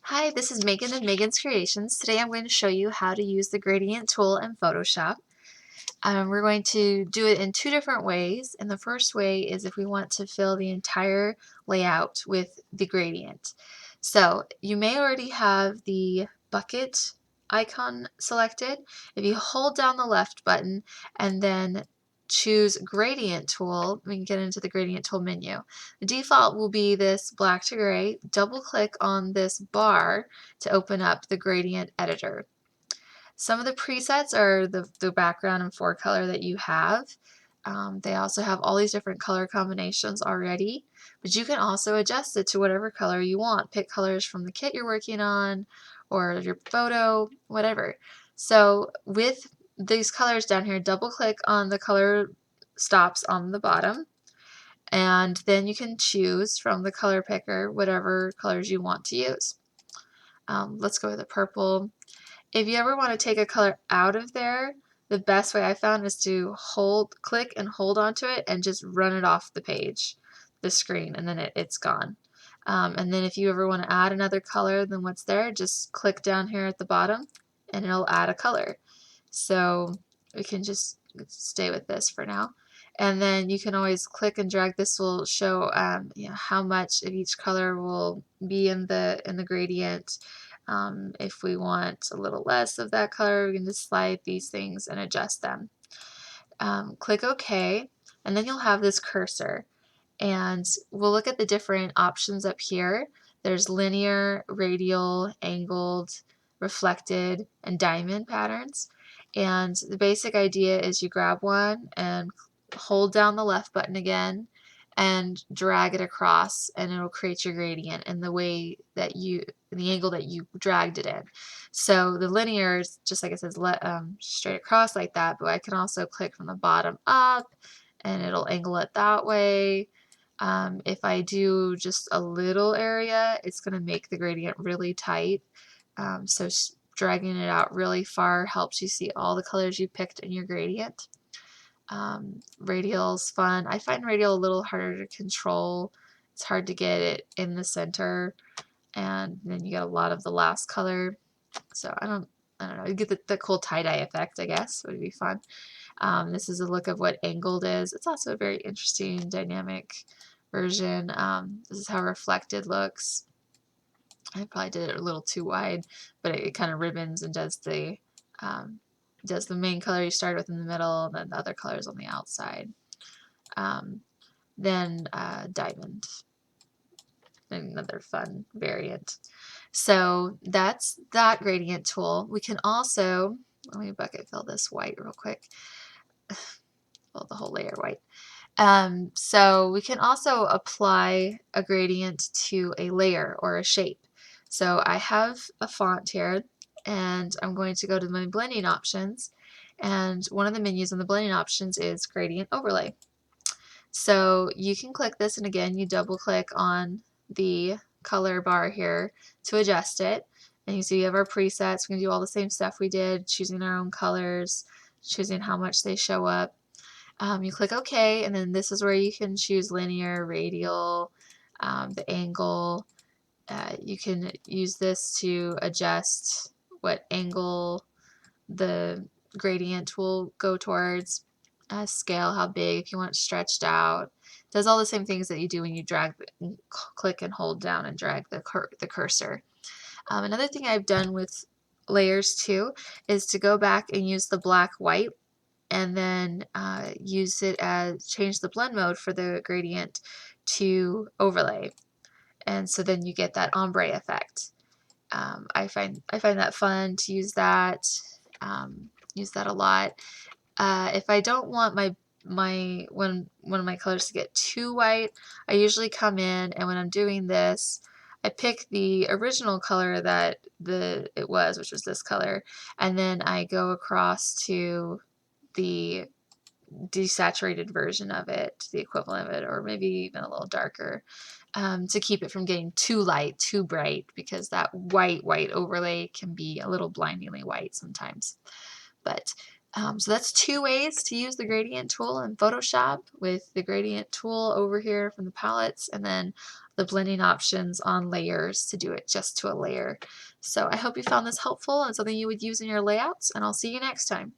Hi, this is Megan and Megan's Creations. Today I'm going to show you how to use the gradient tool in Photoshop. We're going to do it in two different ways, and the first way is if we want to fill the entire layout with the gradient. So you may already have the bucket icon selected. If you hold down the left button and then choose gradient tool, we can get into the gradient tool menu. The default will be this black to gray. Double click on this bar to open up the gradient editor. Some of the presets are the background and forecolor that you have. They also have all these different color combinations already, but you can also adjust it to whatever color you want. Pick colors from the kit you're working on or your photo, whatever. So with these colors down here, double click on the color stops on the bottom, and then you can choose from the color picker whatever colors you want to use. Let's go with the purple. If you ever want to take a color out of there, the best way I found is to click and hold onto it and just run it off the page, the screen, and then it's gone. And then if you ever want to add another color than what's there, just click down here at the bottom and it'll add a color. So we can just stay with this for now. And then you can always click and drag. This will show how much of each color will be in the gradient. If we want a little less of that color, we can just slide these things and adjust them. Click OK, and then you'll have this cursor. And we'll look at the different options up here. There's linear, radial, angled, reflected, and diamond patterns. And the basic idea is you grab one and hold down the left button again and drag it across, and it'll create your gradient in the way that the angle that you dragged it in. So the linear is just like it says, straight across like that, but I can also click from the bottom up and it'll angle it that way. If I do just a little area, it's going to make the gradient really tight. So dragging it out really far helps you see all the colors you picked in your gradient. Radial is fun. I find radial a little harder to control. It's hard to get it in the center, and then you get a lot of the last color. So I don't know. You get the cool tie-dye effect, I guess, would be fun. This is a look of what angled is. It's also a very interesting dynamic version. This is how reflected looks. I probably did it a little too wide, but it kind of ribbons and does the main color you started with in the middle, and then the other colors on the outside. Then diamond, another fun variant. So that's that gradient tool. We can also, let me bucket fill this white real quick. Fill the whole layer white. So we can also apply a gradient to a layer or a shape. So I have a font here, and I'm going to go to my blending options, and one of the menus in the blending options is gradient overlay. So you can click this, and again you double click on the color bar here to adjust it, and you see we have our presets. We can do all the same stuff we did, choosing our own colors, choosing how much they show up. You click OK, and then this is where you can choose linear, radial, the angle. You can use this to adjust what angle the gradient will go towards. Scale, how big, if you want it stretched out. It does all the same things that you do when you click and hold down and drag the cursor. Another thing I've done with layers too is to go back and use the black white, and then change the blend mode for the gradient to overlay, and so then you get that ombre effect. I find that fun to use that. Use that a lot. If I don't want one of my colors to get too white, I usually come in, and when I'm doing this, I pick the original color that it was, which was this color, and then I go across to the desaturated version of it, the equivalent of it, or maybe even a little darker, to keep it from getting too light, too bright, because that white overlay can be a little blindingly white sometimes. But so that's two ways to use the gradient tool in Photoshop, with the gradient tool over here from the palettes, and then the blending options on layers to do it just to a layer. So I hope you found this helpful and something you would use in your layouts, and I'll see you next time.